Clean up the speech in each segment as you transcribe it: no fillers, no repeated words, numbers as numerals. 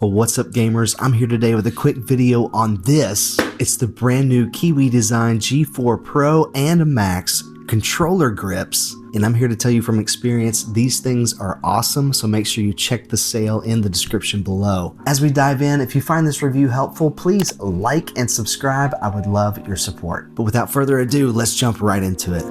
Well, what's up gamers? I'm here today with a quick video on this. It's the brand new KIWI Design G4 Pro and Max controller grips. And I'm here to tell you from experience, these things are awesome, so make sure you check the sale in the description below. As we dive in, if you find this review helpful, please like and subscribe. I would love your support. But without further ado, let's jump right into it.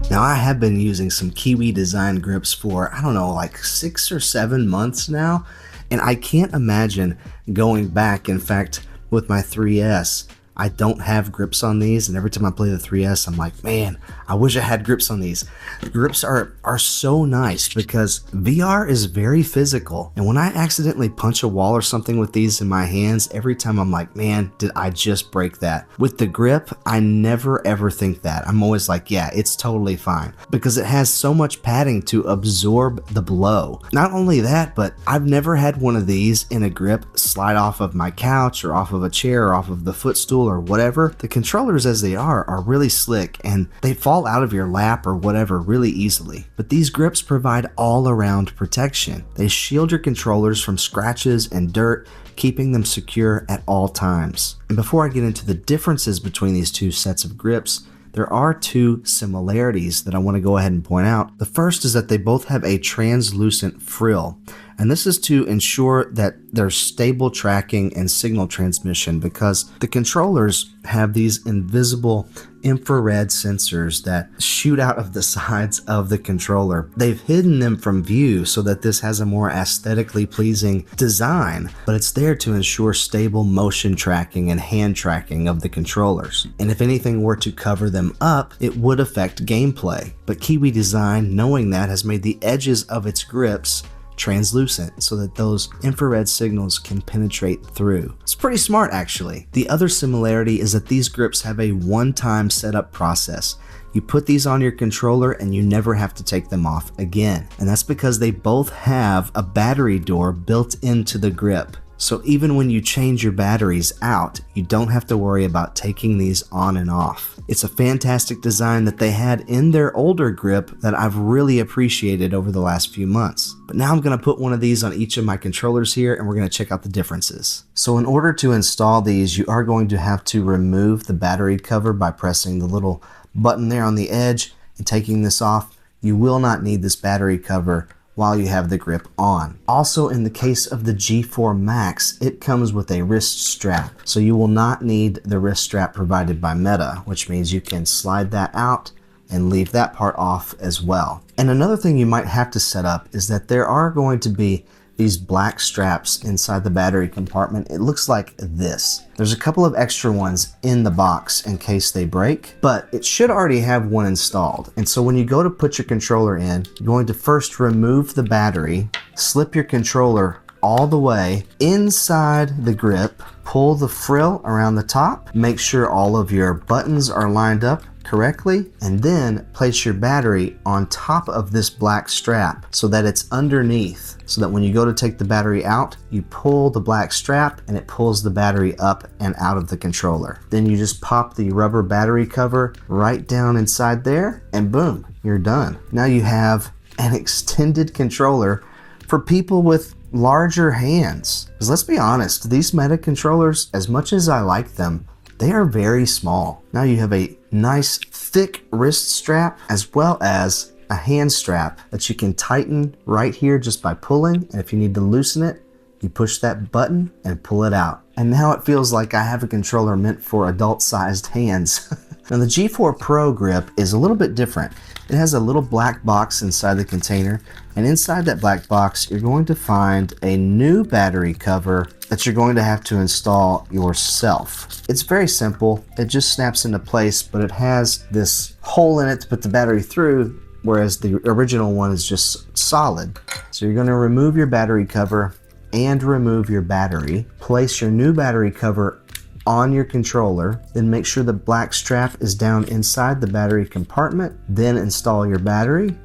Now, I have been using some KIWI Design grips for, I don't know, like 6 or 7 months now, and I can't imagine going back. In fact, with my 3S, I don't have grips on these, and every time I play the 3S, I'm like, man, I wish I had grips on these. The grips are so nice because VR is very physical, and when I accidentally punch a wall or something with these in my hands, every time I'm like, man, did I just break that? With the grip, I never ever think that. I'm always like, yeah, it's totally fine, because it has so much padding to absorb the blow. Not only that, but I've never had one of these in a grip slide off of my couch or off of a chair or off of the footstool or whatever. The controllers as they are really slick, and they fall out of your lap or whatever really easily. But these grips provide all around protection. They shield your controllers from scratches and dirt, keeping them secure at all times. And before I get into the differences between these two sets of grips, there are two similarities that I want to go ahead and point out. The first is that they both have a translucent frill, and this is to ensure that there's stable tracking and signal transmission, because the controllers have these invisible infrared sensors that shoot out of the sides of the controller. They've hidden them from view so that this has a more aesthetically pleasing design, but it's there to ensure stable motion tracking and hand tracking of the controllers. And if anything were to cover them up, it would affect gameplay. But KIWI Design, knowing that, has made the edges of its grips translucent so that those infrared signals can penetrate through. It's pretty smart, actually. The other similarity is that these grips have a one-time setup process. You put these on your controller and you never have to take them off again. And that's because they both have a battery door built into the grip. So even when you change your batteries out, you don't have to worry about taking these on and off. It's a fantastic design that they had in their older grip that I've really appreciated over the last few months. But now I'm going to put one of these on each of my controllers here, and we're going to check out the differences. So in order to install these, you are going to have to remove the battery cover by pressing the little button there on the edge and taking this off. You will not need this battery cover while you have the grip on. Also, in the case of the G4 Max, it comes with a wrist strap. So you will not need the wrist strap provided by Meta, which means you can slide that out and leave that part off as well. And another thing you might have to set up is that there are going to be these black straps inside the battery compartment. It looks like this. There's a couple of extra ones in the box in case they break, but it should already have one installed. And so when you go to put your controller in, you're going to first remove the battery, slip your controller all the way inside the grip, pull the frill around the top, make sure all of your buttons are lined up correctly, and then place your battery on top of this black strap so that it's underneath, so that when you go to take the battery out, you pull the black strap and it pulls the battery up and out of the controller. Then you just pop the rubber battery cover right down inside there, and boom, you're done. Now you have an extended controller for people with larger hands. Because let's be honest, these Meta controllers, as much as I like them, they are very small. Now you have a nice thick wrist strap as well as a hand strap that you can tighten right here just by pulling. And if you need to loosen it, you push that button and pull it out. And now it feels like I have a controller meant for adult-sized hands. Now the G4 Pro grip is a little bit different. It has a little black box inside the container, and inside that black box you're going to find a new battery cover that you're going to have to install yourself. It's very simple. It just snaps into place, but it has this hole in it to put the battery through, whereas the original one is just solid. So you're going to remove your battery cover and remove your battery. Place your new battery cover on your controller, then make sure the black strap is down inside the battery compartment, then install your battery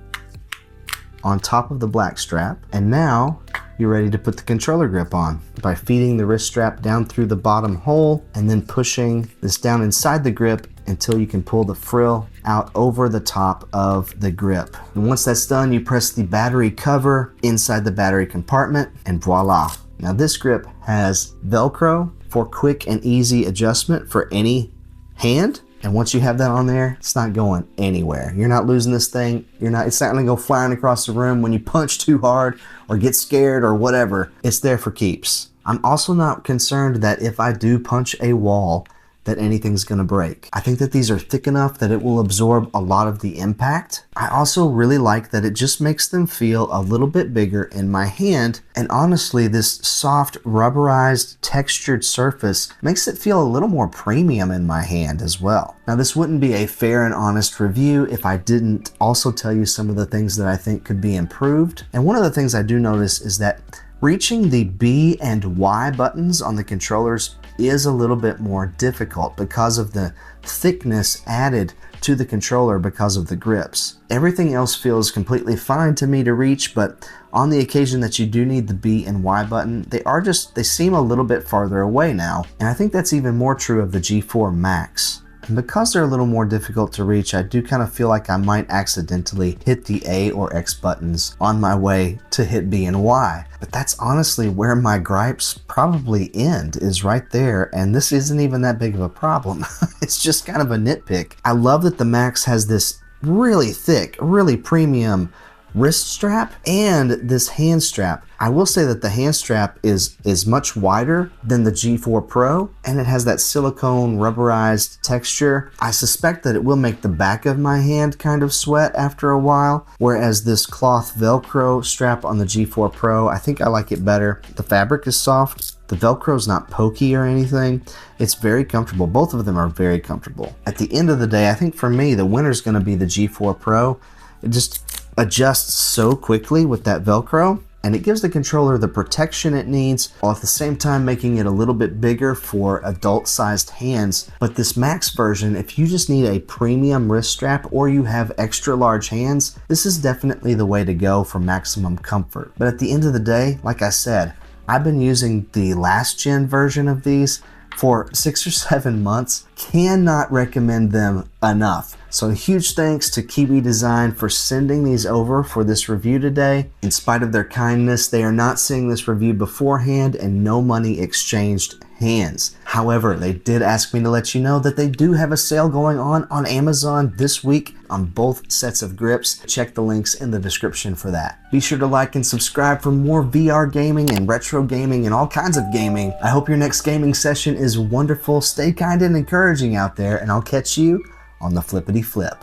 on top of the black strap, and now you're ready to put the controller grip on by feeding the wrist strap down through the bottom hole and then pushing this down inside the grip until you can pull the frill out over the top of the grip. And once that's done, you press the battery cover inside the battery compartment, and voila. Now this grip has Velcro for quick and easy adjustment for any hand. And once you have that on there, it's not going anywhere. You're not losing this thing. It's not gonna go flying across the room when you punch too hard or get scared or whatever. It's there for keeps. I'm also not concerned that if I do punch a wall, that anything's gonna break. I think that these are thick enough that it will absorb a lot of the impact. I also really like that it just makes them feel a little bit bigger in my hand. And honestly, this soft, rubberized, textured surface makes it feel a little more premium in my hand as well. Now, this wouldn't be a fair and honest review if I didn't also tell you some of the things that I think could be improved. And one of the things I do notice is that reaching the B and Y buttons on the controllers is a little bit more difficult because of the thickness added to the controller because of the grips. Everything else feels completely fine to me to reach, but on the occasion that you do need the B and Y button, they seem a little bit farther away now. And I think that's even more true of the G4 Max. And because they're a little more difficult to reach, I do kind of feel like I might accidentally hit the A or X buttons on my way to hit B and Y. But that's honestly where my gripes probably end, is right there. And this isn't even that big of a problem. It's just kind of a nitpick. I love that the Max has this really thick, really premium wrist strap and this hand strap. I will say that the hand strap is much wider than the G4 Pro, and it has that silicone rubberized texture. I suspect that it will make the back of my hand kind of sweat after a while, whereas this cloth Velcro strap on the G4 Pro, I think I like it better. The fabric is soft. The Velcro is not pokey or anything. It's very comfortable. Both of them are very comfortable. At the end of the day, I think for me, the winner is going to be the G4 Pro. It just adjusts so quickly with that Velcro, and it gives the controller the protection it needs, while at the same time making it a little bit bigger for adult-sized hands. But this Max version, if you just need a premium wrist strap or you have extra large hands, this is definitely the way to go for maximum comfort. But at the end of the day, like I said, I've been using the last gen version of these for 6 or 7 months. Cannot recommend them enough. So a huge thanks to KIWI Design for sending these over for this review today. In spite of their kindness, they are not seeing this review beforehand, and no money exchanged hands. However, they did ask me to let you know that they do have a sale going on Amazon this week on both sets of grips. Check the links in the description for that. Be sure to like and subscribe for more VR gaming and retro gaming and all kinds of gaming. I hope your next gaming session is wonderful. Stay kind and encouraging out there, and I'll catch you on the flippity flip.